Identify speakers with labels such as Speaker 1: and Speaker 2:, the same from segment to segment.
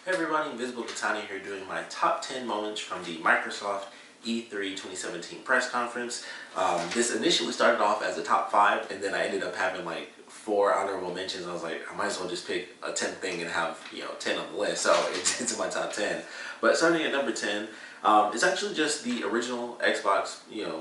Speaker 1: Hey everybody, Invisiblekatana here doing my top 10 moments from the Microsoft E3 2017 press conference. This initially started off as a top 5 and then I ended up having like 4 honorable mentions. I was like, I might as well just pick a 10th thing and have 10 on the list, so it's in my top 10. But starting at number 10, it's actually just the original Xbox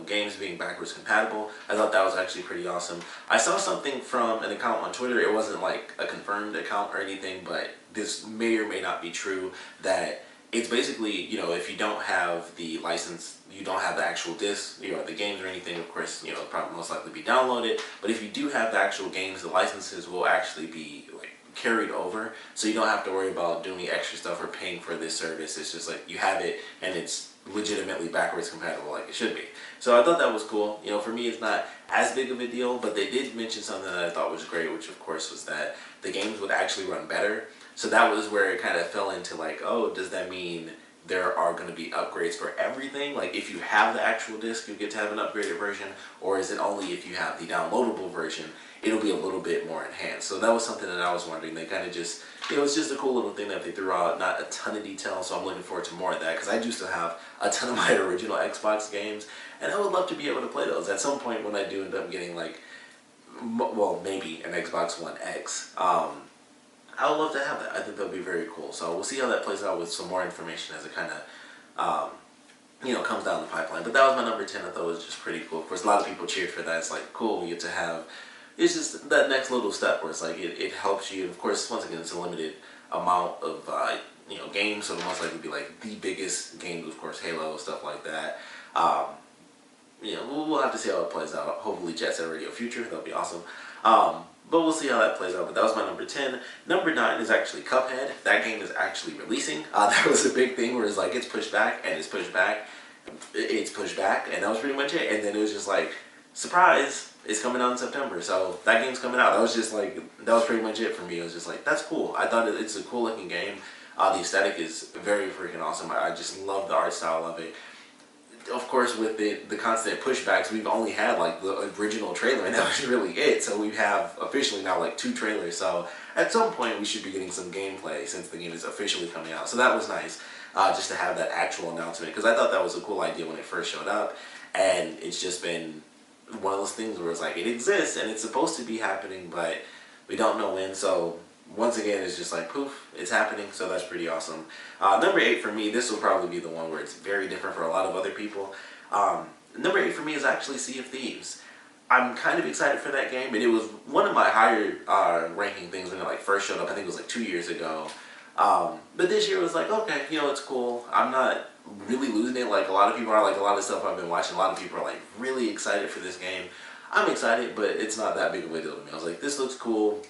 Speaker 1: games being backwards compatible. I thought that was actually pretty awesome. I saw something from an account on Twitter. It wasn't like a confirmed account or anything, but this may or may not be true, that it's basically, if you don't have the license, you don't have the actual disc, the games or anything, of course, it'll probably most likely be downloaded. But if you do have the actual games, the licenses will actually be like carried over, so you don't have to worry about doing extra stuff or paying for this service. It's just like you have it and it's legitimately backwards compatible like it should be. So I thought that was cool. For me it's not as big of a deal, but they did mention something that I thought was great, which of course was that the games would actually run better. So that was where it kind of fell into like, oh, does that mean there are going to be upgrades for everything? Like if you have the actual disc, you get to have an upgraded version, or is it only if you have the downloadable version, it'll be a little bit more enhanced? So that was something that I was wondering. They kind of just, it's just a cool little thing that they threw out, not a ton of detail, so I'm looking forward to more of that, because I do still have a ton of my original Xbox games, and I would love to be able to play those at some point when I do end up getting like, well, maybe an Xbox One X. I would love to have that. I think that would be very cool. So we'll see how that plays out with some more information as it kind of, comes down the pipeline. But that was my number 10. I thought it was just pretty cool. Of course, a lot of people cheered for that. It's like, cool, we get to have, it's just that next little step where it's like, it helps you. Of course, once again, it's a limited amount of, games, so it'll most likely be like the biggest games, of course, Halo, stuff like that. We'll have to see how it plays out. Hopefully Jet Set Radio Future, that'll be awesome. But we'll see how that plays out. But that was my number 10. Number 9 is actually Cuphead. That game is actually releasing. That was a big thing where it's like, it's pushed back, and it's pushed back, it's pushed back, and that was pretty much it. And then it was just like, surprise, it's coming out in September. So that game's coming out. That was just like, that was pretty much it for me. It was just like, that's cool. I thought it's a cool looking game. The aesthetic is very freaking awesome. I just love the art style of it. Of course, with the constant pushbacks, we've only had like the original trailer, and that was really it. So we have officially now like 2 trailers. So at some point we should be getting some gameplay since the game is officially coming out. So that was nice, just to have that actual announcement, because I thought that was a cool idea when it first showed up. And it's just been one of those things where it's like, it exists and it's supposed to be happening, but we don't know when. So once again, it's just like, poof, it's happening, so that's pretty awesome. Number 8 for me, this will probably be the one where it's very different for a lot of other people. Number 8 for me is actually Sea of Thieves. I'm kind of excited for that game, and it was one of my higher ranking things when it like first showed up. I think it was like 2 years ago. But this year it was like, okay, it's cool. I'm not really losing it like a lot of people are. Like a lot of stuff I've been watching, a lot of people are like really excited for this game. I'm excited, but it's not that big of a deal to me. I was like, this looks cool.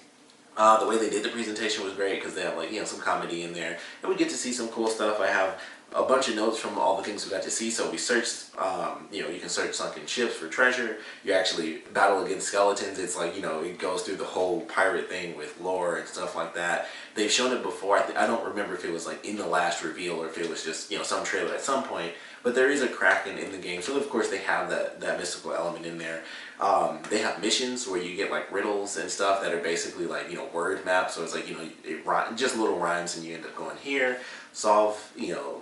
Speaker 1: The way they did the presentation was great, because they have like some comedy in there, and we get to see some cool stuff. I have a bunch of notes from all the things we got to see. So we searched, you can search sunken ships for treasure. You actually battle against skeletons. It's like, it goes through the whole pirate thing with lore and stuff like that. They've shown it before. I don't remember if it was like in the last reveal or if it was just some trailer at some point. But there is a Kraken in the game, so of course they have that mystical element in there. They have missions where you get like riddles and stuff that are basically like word maps. So it's like just little rhymes, and you end up going here, solve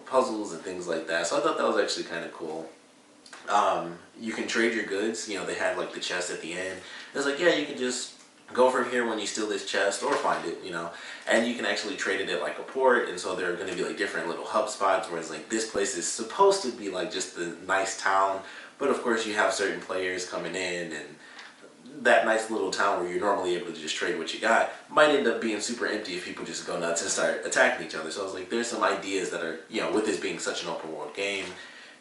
Speaker 1: puzzles and things like that. So I thought that was actually kind of cool. You can trade your goods. They had like the chest at the end. It's like, yeah, you can just go from here when you steal this chest, or find it, and you can actually trade it at like a port. And so there are going to be like different little hub spots, whereas like this place is supposed to be like just the nice town, but of course you have certain players coming in, and that nice little town where you're normally able to just trade what you got might end up being super empty if people just go nuts and start attacking each other. So I was like, there's some ideas that are, with this being such an open world game,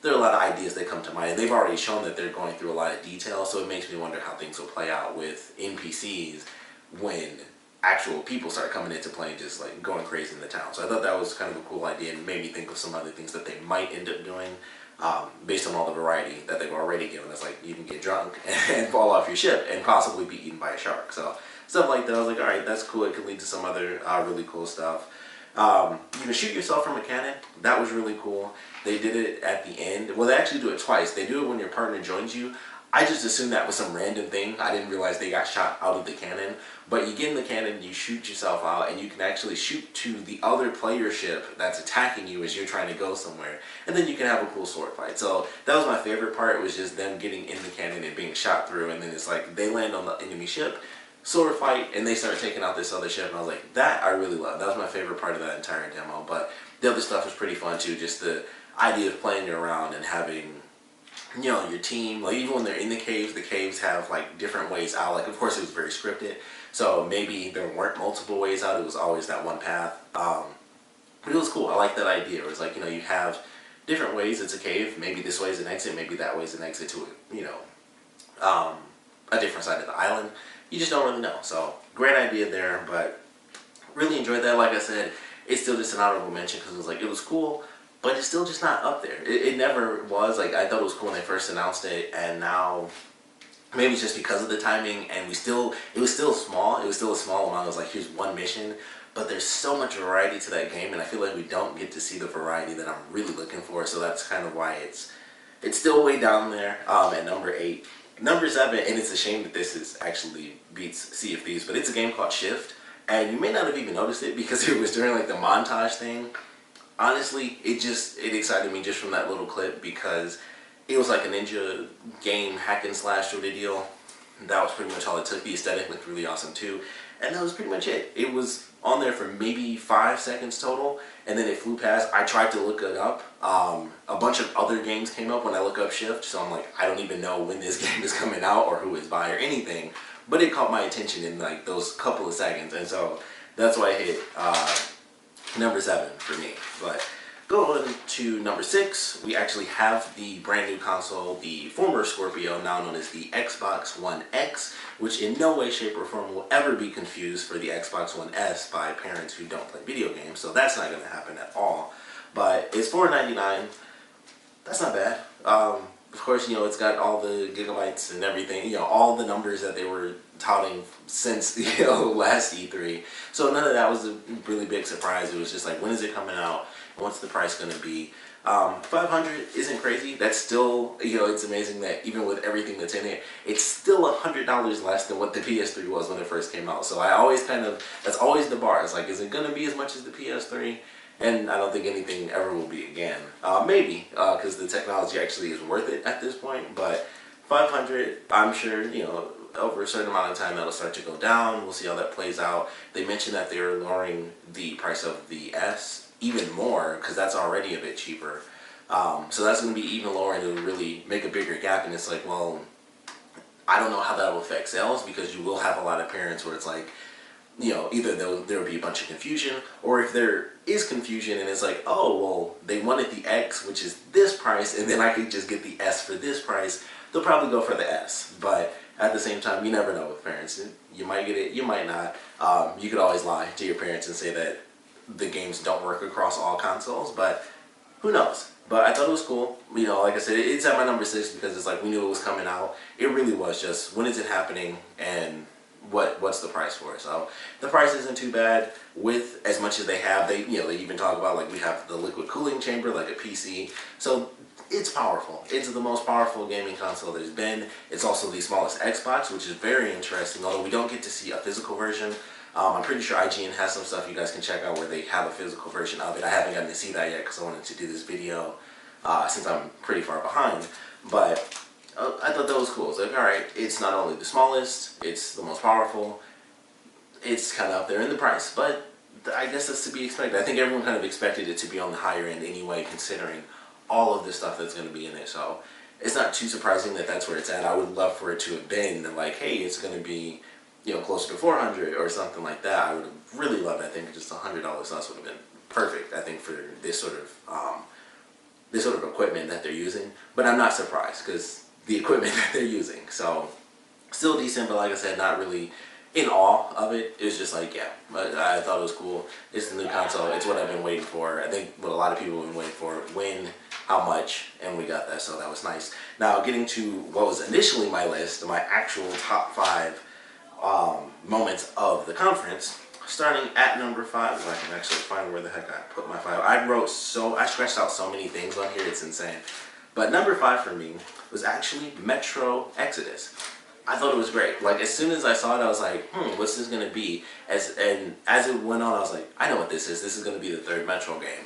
Speaker 1: there are a lot of ideas that come to mind, and they've already shown that they're going through a lot of detail, so it makes me wonder how things will play out with NPCs when actual people start coming into play and just like going crazy in the town. So I thought that was kind of a cool idea, and made me think of some other things that they might end up doing, based on all the variety that they've already given us. Like, you can get drunk and fall off your ship and possibly be eaten by a shark. So stuff like that, I was like, alright, that's cool. It could lead to some other really cool stuff. You can shoot yourself from a cannon. That was really cool. They did it at the end. Well, they actually do it twice. They do it when your partner joins you. I just assumed that was some random thing. I didn't realize they got shot out of the cannon. But you get in the cannon, you shoot yourself out, and you can actually shoot to the other player ship that's attacking you as you're trying to go somewhere. And then you can have a cool sword fight. So that was my favorite part, was just them getting in the cannon and being shot through. And then it's like they land on the enemy ship, sword fight, and they start taking out this other ship. And I was like, that I really love. That was my favorite part of that entire demo. But the other stuff was pretty fun too. Just the idea of playing around and having, you know, your team, like even when they're in the caves have like different ways out. Like, of course it was very scripted, so maybe there weren't multiple ways out, it was always that one path. But it was cool. I like that idea. It was like, you know, you have different ways. It's a cave, maybe this way is an exit, maybe that way is an exit to, you know, a different side of the island. You just don't really know. So great idea there, but really enjoyed that. Like I said, it's still just an honorable mention because it was like, it was cool, but it's still just not up there. It never was. Like, I thought it was cool when they first announced it, and now maybe it's just because of the timing, and it was still small. It was still a small amount. It was like, here's one mission, but there's so much variety to that game, and I feel like we don't get to see the variety that I'm really looking for. So that's kind of why it's still way down there at number 8. Number 7, and it's a shame that this is actually beats Sea of Thieves, but it's a game called Shift, and you may not have even noticed it because it was during like the montage thing. Honestly, it excited me just from that little clip because it was like a ninja game hack and slash sort of deal. That was pretty much all it took. The aesthetic looked really awesome too, and that was pretty much it. It was on there for maybe 5 seconds total, and then it flew past. I tried to look it up. A bunch of other games came up when I look up Shift, so I'm like, I don't even know when this game is coming out or who it's by or anything, but it caught my attention in like those couple of seconds, and so that's why I hit number 7 for me. But going to number 6, we actually have the brand new console, the former Scorpio, now known as the Xbox One X, which in no way, shape, or form will ever be confused for the Xbox One S by parents who don't play video games, so that's not going to happen at all. But it's $4.99. That's not bad. Of course, you know, it's got all the gigabytes and everything, you know, all the numbers that they were touting since, you know, last E3. So none of that was a really big surprise. It was just like, when is it coming out? What's the price going to be? $500 isn't crazy. That's still, you know, it's amazing that even with everything that's in it, it's still $100 less than what the PS3 was when it first came out. So I always that's always the bar. It's like, is it going to be as much as the PS3? And I don't think anything ever will be again. Maybe, because the technology actually is worth it at this point. But $500, I'm sure, you know, over a certain amount of time that'll start to go down. We'll see how that plays out. They mentioned that they're lowering the price of the S even more, because that's already a bit cheaper. So that's going to be even lower, and it'll really make a bigger gap. And it's like, well, I don't know how that will affect sales, because you will have a lot of parents where it's like, you know, either there will be a bunch of confusion, or if there is confusion and it's like, oh, well, they wanted the X, which is this price, and then I could just get the S for this price, they'll probably go for the S. But at the same time, you never know with parents. You might get it, you might not. You could always lie to your parents and say that the games don't work across all consoles, but who knows? But I thought it was cool. You know, like I said, it's at my number 6 because it's like, we knew it was coming out. It really was just, when is it happening, and what's the price for it? So the price isn't too bad with as much as they have. They, you know, they even talk about, like, we have the liquid cooling chamber like a PC. So it's powerful. It's the most powerful gaming console there's been. It's also the smallest Xbox, which is very interesting, although we don't get to see a physical version. I'm pretty sure IGN has some stuff you guys can check out where they have a physical version of it. I haven't gotten to see that yet because I wanted to do this video since I'm pretty far behind. But I thought that was cool. It's like, alright, it's not only the smallest, it's the most powerful. It's kind of up there in the price, but I guess that's to be expected. I think everyone kind of expected it to be on the higher end anyway, considering all of the stuff that's going to be in it. So it's not too surprising that that's where it's at. I would love for it to have been like, hey, it's going to be, you know, closer to $400 or something like that. I would have really loved it. I think just $100 less would have been perfect, I think, for this sort of equipment that they're using. But I'm not surprised, because the equipment that they're using. So still decent, but like I said, not really in awe of it. It was just like, yeah, but I thought it was cool. It's the new console. It's what I've been waiting for. I think what a lot of people have been waiting for. When, how much, and we got that, so that was nice. Now, getting to what was initially my list, my actual top 5 moments of the conference, starting at number 5, if I can actually find where the heck I put my 5. I scratched out so many things on here, it's insane. But number 5 for me was actually Metro Exodus. I thought it was great. Like, as soon as I saw it, I was like, what's this going to be? And as it went on, I was like, I know what this is. This is going to be the third Metro game.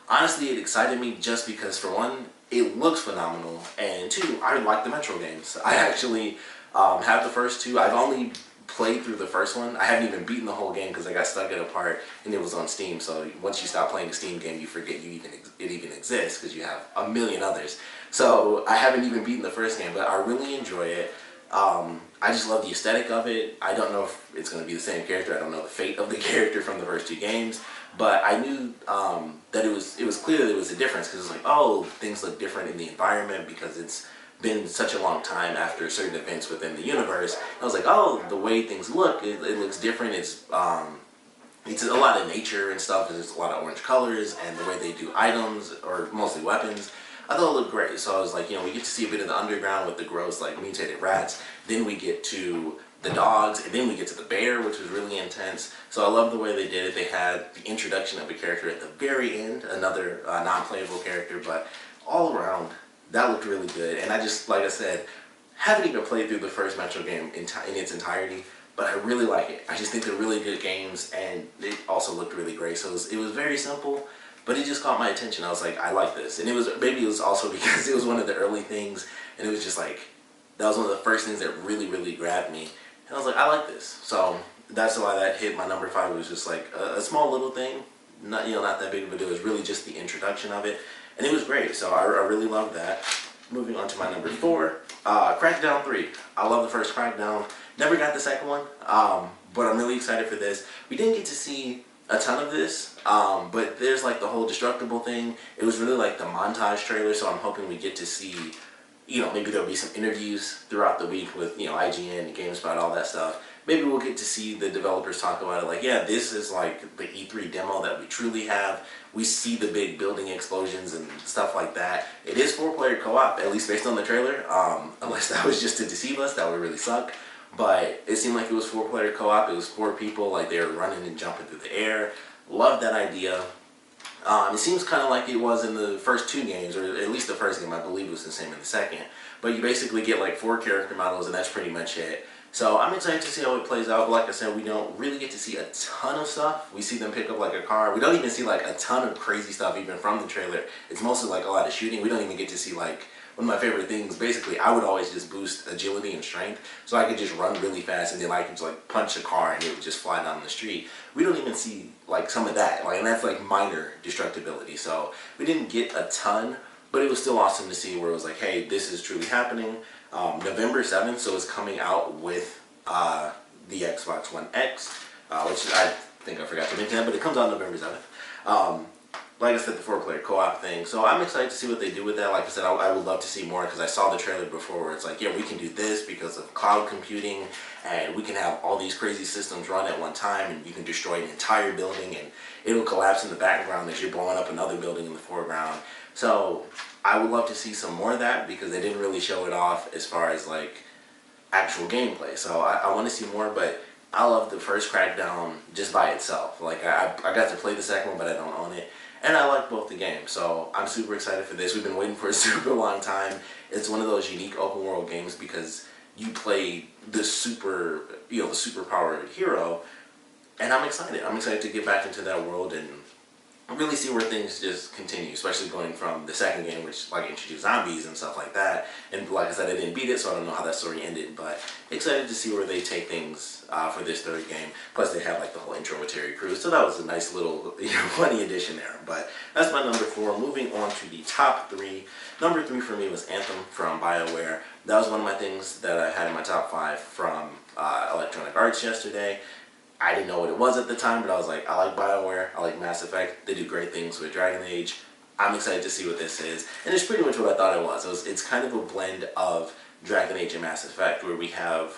Speaker 1: Honestly, it excited me just because, for one, it looks phenomenal, and two, I like the Metro games. I actually have the first two. I've only played through the first one. I haven't even beaten the whole game because I got stuck at a part and it was on Steam. So once you stop playing the Steam game, you forget it even exists because you have a million others. So I haven't even beaten the first game, but I really enjoy it. I just love the aesthetic of it. I don't know if it's going to be the same character. I don't know the fate of the character from the first two games, but I knew that it was clear that there was a difference because it's like, oh, things look different in the environment because it's been such a long time after certain events within the universe. I was like, oh, the way things look, it looks different. It's a lot of nature and stuff. There's a lot of orange colors, and the way they do items, or mostly weapons, I thought it looked great. So I was like, we get to see a bit of the underground with the gross, like, mutated rats. Then we get to the dogs, and then we get to the bear, which was really intense. So I love the way they did it. They had the introduction of a character at the very end, another non-playable character, but all around, that looked really good. And I just, like I said, haven't even played through the first Metro game in its entirety, but I really like it. I just think they're really good games, and it also looked really great. So it was very simple, but it just caught my attention. I was like, I like this. And maybe it was also because it was one of the early things, and it was just like, that was one of the first things that really, really grabbed me. And I was like, I like this. So that's why that hit my number 5. It was just like a small little thing, not that big of a deal. It was really just the introduction of it, and it was great. So I really loved that. Moving on to my number 4, Crackdown 3. I love the first Crackdown. Never got the second one, but I'm really excited for this. We didn't get to see a ton of this, but there's like the whole destructible thing. It was really like the montage trailer, so I'm hoping we get to see, maybe there'll be some interviews throughout the week with, IGN, GameSpot, all that stuff. Maybe we'll get to see the developers talk about it, like, yeah, this is like the E3 demo that we truly have. We see the big building explosions and stuff like that. It is 4-player co-op, at least based on the trailer, unless that was just to deceive us. That would really suck. But it seemed like it was 4-player co-op. It was 4 people, like they were running and jumping through the air. Loved that idea. It seems kind of like it was in the first 2 games, or at least the first game. I believe it was the same in the second. But you basically get like 4 character models, and that's pretty much it. So I'm excited to see how it plays out. But like I said, we don't really get to see a ton of stuff. We see them pick up like a car. We don't even see like a ton of crazy stuff even from the trailer. It's mostly like a lot of shooting. We don't even get to see like, one of my favorite things, basically, I would always just boost agility and strength, so I could just run really fast, and then I could just like punch a car and it would just fly down the street. We don't even see like some of that, and that's like minor destructibility. So we didn't get a ton, but it was still awesome to see where it was like, hey, this is truly happening. November 7th, so it's coming out with the Xbox One X, which I think I forgot to mention that, but it comes out November 7th. Like I said, the 4-player co-op thing. So I'm excited to see what they do with that. Like I said, I would love to see more, because I saw the trailer before where it's like, yeah, we can do this because of cloud computing, and we can have all these crazy systems run at one time, and you can destroy an entire building, and it'll collapse in the background as you're blowing up another building in the foreground. So I would love to see some more of that, because they didn't really show it off as far as like actual gameplay. So I want to see more, but I love the first Crackdown just by itself. Like I got to play the second one, but I don't own it. And I like both the games, so I'm super excited for this. We've been waiting for a super long time. It's one of those unique open world games because you play the super powered hero, and I'm excited. I'm excited to get back into that world and really see where things just continue, especially going from the second game, which like introduced zombies and stuff like that. And like I said, I didn't beat it, so I don't know how that story ended, but excited to see where they take things for this third game. Plus they have like the whole intro with Terry Crews, so that was a nice little funny addition there. But that's my number 4. Moving on to the top 3. Number 3 for me was Anthem from BioWare. That was one of my things that I had in my top 5 from Electronic Arts yesterday. I didn't know what it was at the time, but I was like, I like BioWare, I like Mass Effect, they do great things with Dragon Age. I'm excited to see what this is. And it's pretty much what I thought it was. It's kind of a blend of Dragon Age and Mass Effect, where we have,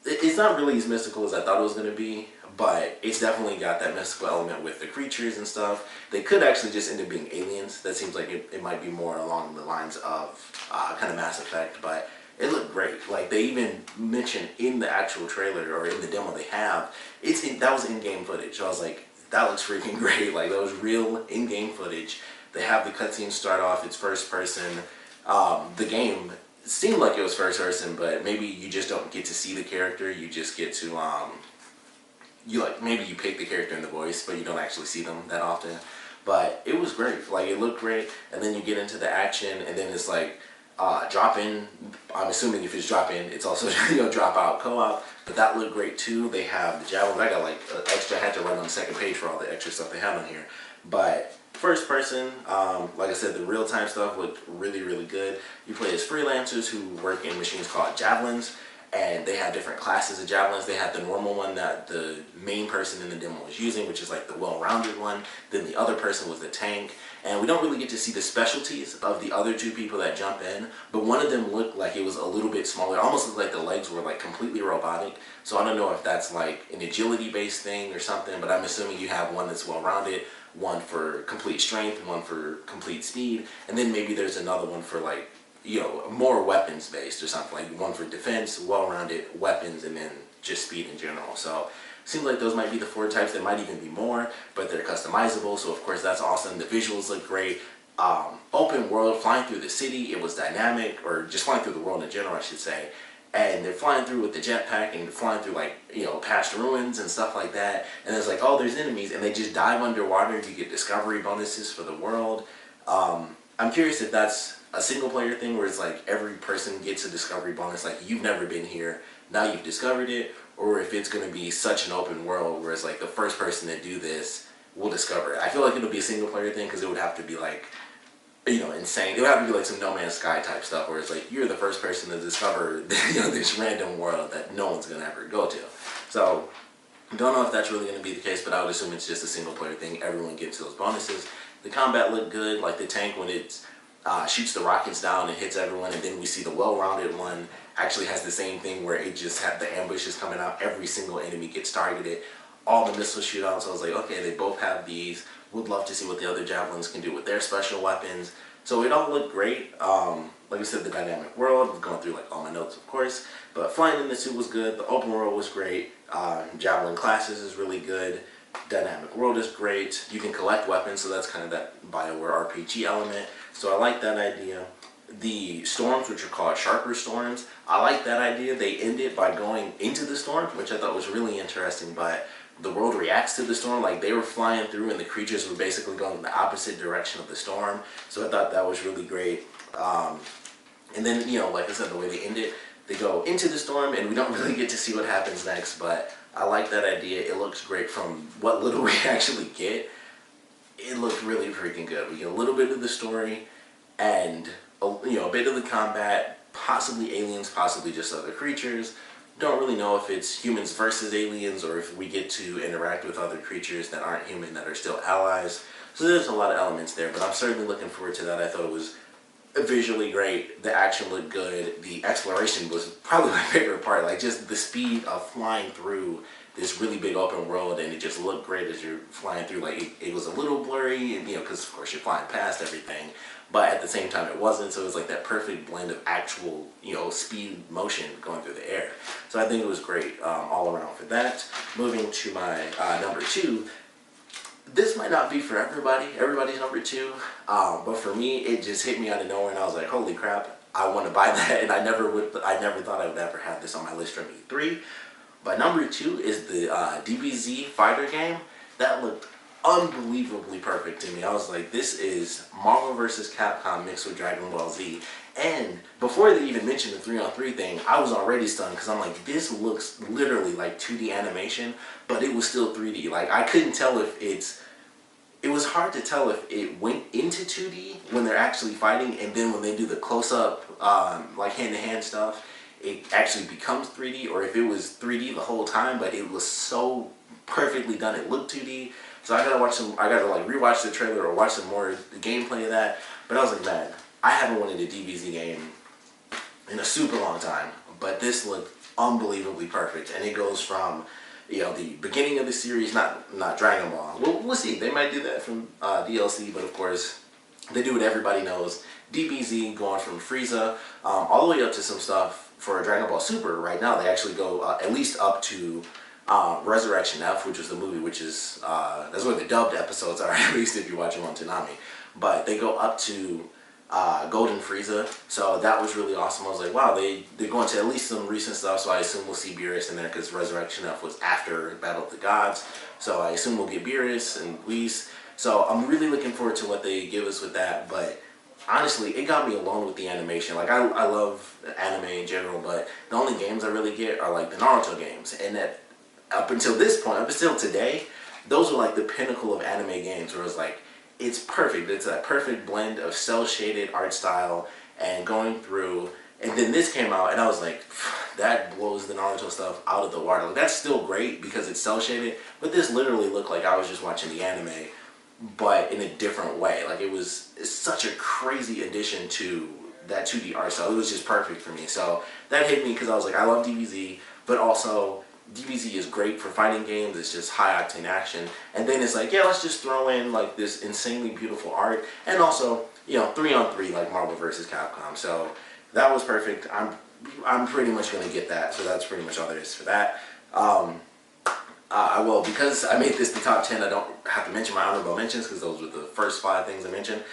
Speaker 1: it's not really as mystical as I thought it was going to be, but it's definitely got that mystical element with the creatures and stuff. They could actually just end up being aliens. That seems like it might be more along the lines of kind of Mass Effect, but it looked great. Like they even mentioned in the actual trailer or in the demo they have, that was in-game footage. So I was like, that looks freaking great. Like that was real in-game footage. They have the cutscene start off, it's first person. the game seemed like it was first person, but maybe you just don't get to see the character. You just get to maybe you pick the character and the voice, but you don't actually see them that often. But it was great. Like, it looked great, and then you get into the action, and then it's like drop in. I'm assuming if it's drop in, it's also drop out co-op. But that looked great too. They have the javelins. I got like extra. I had to run on the second page for all the extra stuff they have on here. But first person, like I said, the real time stuff looked really, really good. You play as freelancers who work in machines called javelins, and they have different classes of javelins. They have the normal one that the main person in the demo was using, which is like the well-rounded one. Then the other person was the tank. And we don't really get to see the specialties of the other two people that jump in, but one of them looked like it was a little bit smaller. Almost looked like the legs were like completely robotic. So I don't know if that's like an agility-based thing or something, but I'm assuming you have one that's well-rounded, one for complete strength, one for complete speed, and then maybe there's another one for like, more weapons based or something, like one for defense, well-rounded weapons, and then just speed in general. So seems like those might be the 4 types. There might even be more, but they're customizable, so of course that's awesome. The visuals look great. Open world, flying through the city, it was dynamic, or just flying through the world in general, I should say. And they're flying through with the jetpack and flying through like, past ruins and stuff like that. And it's like, oh, there's enemies, and they just dive underwater. You get discovery bonuses for the world. I'm curious if that's a single player thing where it's like every person gets a discovery bonus, like you've never been here, now you've discovered it, or if it's going to be such an open world where it's like the first person to do this will discover it. I feel like it'll be a single player thing because it would have to be like, insane. It would have to be like some No Man's Sky type stuff where it's like you're the first person to discover this random world that no one's going to ever go to. So don't know if that's really going to be the case, but I would assume it's just a single player thing. Everyone gets those bonuses. The combat looked good, like the tank when it shoots the rockets down and hits everyone, and then we see the well-rounded one actually has the same thing where it just had the ambushes coming out. Every single enemy gets targeted. All the missile shootouts, I was like, okay, they both have these. Would love to see what the other javelins can do with their special weapons. So it all looked great. Like I said, the dynamic world, was going through like all my notes, of course, but flying in the suit was good. The open world was great. Javelin classes is really good. Dynamic world is great. You can collect weapons, so that's kind of that BioWare RPG element. So I like that idea. The storms, which are called sharper storms, I like that idea. They ended by going into the storm, which I thought was really interesting, but the world reacts to the storm. Like, they were flying through and the creatures were basically going in the opposite direction of the storm. So I thought that was really great. And then, like I said, the way they end it, they go into the storm and we don't really get to see what happens next, but I like that idea. It looks great from what little we actually get. It looked really freaking good. We get a little bit of the story and a bit of the combat, possibly aliens, possibly just other creatures. Don't really know if it's humans versus aliens or if we get to interact with other creatures that aren't human that are still allies. So there's a lot of elements there, but I'm certainly looking forward to that. I thought it was visually great. The action looked good. The exploration was probably my favorite part. Like, just the speed of flying through this really big open world, and it just looked great as you're flying through. Like, it was a little blurry, and because of course you're flying past everything, but at the same time it wasn't. So it was like that perfect blend of actual speed motion going through the air. So I think it was great all around for that. Moving to my number 2. This might not be for everybody's number 2, but for me, it just hit me out of nowhere, and I was like, holy crap, I want to buy that, and I never thought I would ever have this on my list from E3. But number 2 is the DBZ fighter game. That looked unbelievably perfect to me. I was like, this is Marvel vs. Capcom mixed with Dragon Ball Z. And before they even mentioned the 3-on-3 thing, I was already stunned because I'm like, this looks literally like 2D animation, but it was still 3D. Like, I couldn't tell if it was hard to tell if it went into 2D when they're actually fighting, and then when they do the close-up, like hand-to-hand stuff, it actually becomes 3D, or if it was 3D the whole time, but it was so perfectly done, it looked 2D. So I gotta like rewatch the trailer or watch some more the gameplay of that. But I was like, man, I haven't wanted a DBZ game in a super long time, but this looked unbelievably perfect, and it goes from the beginning of the series, not Dragon Ball. We'll see. They might do that from DLC, but of course they do what everybody knows. DBZ going from Frieza all the way up to some stuff for Dragon Ball Super. Right now they actually go at least up to Resurrection F, which was the movie, which is that's where the dubbed episodes are, at least if you watch them on Toonami. But they go up to Golden Frieza. So that was really awesome. I was like, wow, they're going to at least some recent stuff, so I assume we'll see Beerus in there because Resurrection F was after Battle of the Gods. So I assume we'll get Beerus and Whis. So I'm really looking forward to what they give us with that. But honestly, it got me alone with the animation. Like, I love anime in general, but the only games I really get are like the Naruto games. And that up until this point, up until today, those were like the pinnacle of anime games where it's like, it's perfect. It's that perfect blend of cel-shaded art style and going through. And then this came out, and I was like, that blows the Naruto stuff out of the water. Like, that's still great because it's cel-shaded, but this literally looked like I was just watching the anime, but in a different way. Like, it's such a crazy addition to that 2D art style. It was just perfect for me. So that hit me because I was like, I love DBZ, but also DBZ is great for fighting games. It's just high octane action, and then it's like, yeah, let's just throw in like this insanely beautiful art, and also, you know, 3-on-3 like Marvel vs. Capcom. So that was perfect. I'm pretty much gonna get that. So that's pretty much all there is for that. I will, because I made this the top 10. I don't have to mention my honorable mentions because those were the first 5 things I mentioned.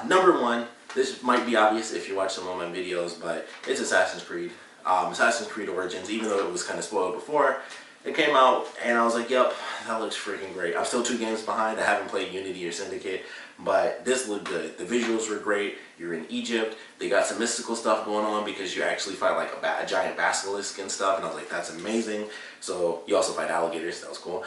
Speaker 1: Number 1. This might be obvious if you watch some of my videos, but it's Assassin's Creed. Assassin's Creed Origins, even though it was kind of spoiled before, it came out, and I was like, yep, that looks freaking great. I'm still 2 games behind. I haven't played Unity or Syndicate, but this looked good. The visuals were great. You're in Egypt. They got some mystical stuff going on because you actually fight like a giant basilisk and stuff, and I was like, that's amazing. So you also fight alligators. That was cool.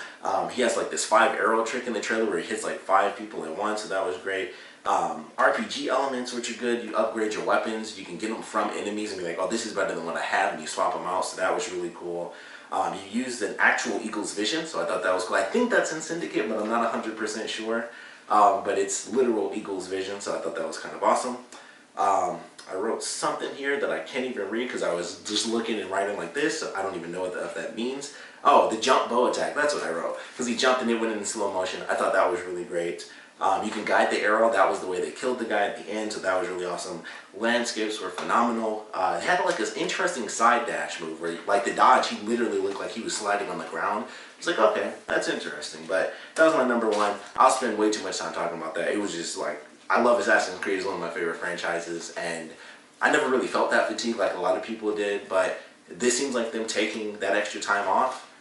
Speaker 1: He has like this 5-arrow trick in the trailer where he hits like 5 people at once, so that was great. RPG elements, which are good. You upgrade your weapons. You can get them from enemies and be like, oh, this is better than what I have, and you swap them out, so that was really cool. You used an actual eagle's vision, so I thought that was cool. I think that's in Syndicate, but I'm not 100% sure. But it's literal eagle's vision, so I thought that was kind of awesome. I wrote something here that I can't even read because I was just looking and writing like this, so I don't even know what the F that means. Oh, the jump bow attack, that's what I wrote. Because he jumped and it went in slow motion. I thought that was really great. You can guide the arrow. That was the way they killed the guy at the end, so that was really awesome. Landscapes were phenomenal. It had like this interesting side dash move where, like the dodge, he literally looked like he was sliding on the ground. It's like, okay, that's interesting. But that was my number 1. I'll spend way too much time talking about that. It was just like, I love Assassin's Creed. It's one of my favorite franchises, and I never really felt that fatigue like a lot of people did, but this seems like them taking that extra time off,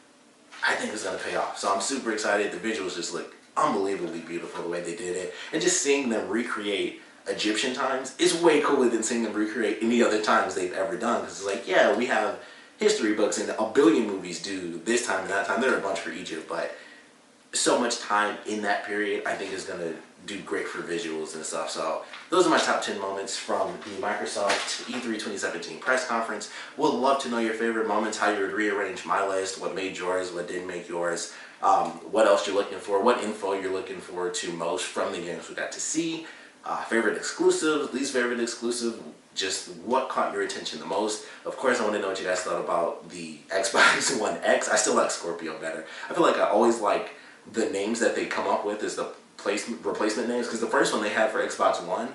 Speaker 1: I think is going to pay off. So I'm super excited. The visuals just look unbelievably beautiful the way they did it, and just seeing them recreate Egyptian times is way cooler than seeing them recreate any other times they've ever done, because it's like, yeah, we have history books and a billion movies do this time and that time. There are a bunch for Egypt, but so much time in that period I think is going to do great for visuals and stuff. So those are my top 10 moments from the Microsoft E3 2017 press conference. Would love to know your favorite moments, how you would rearrange my list, what made yours, what didn't make yours, what else you're looking for, what info you're looking forward to most from the games we got to see, favorite exclusive, least favorite exclusive, just what caught your attention the most. Of course, I want to know what you guys thought about the Xbox One X. I still like Scorpio better. I feel like I always like the names that they come up with as the replacement names, because the first one they had for Xbox One,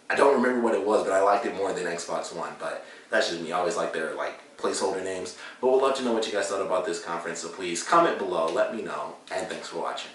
Speaker 1: I don't remember what it was, but I liked it more than Xbox One. But that's just me. I always like their like placeholder names. But we'd love to know what you guys thought about this conference, so please comment below, let me know, and thanks for watching.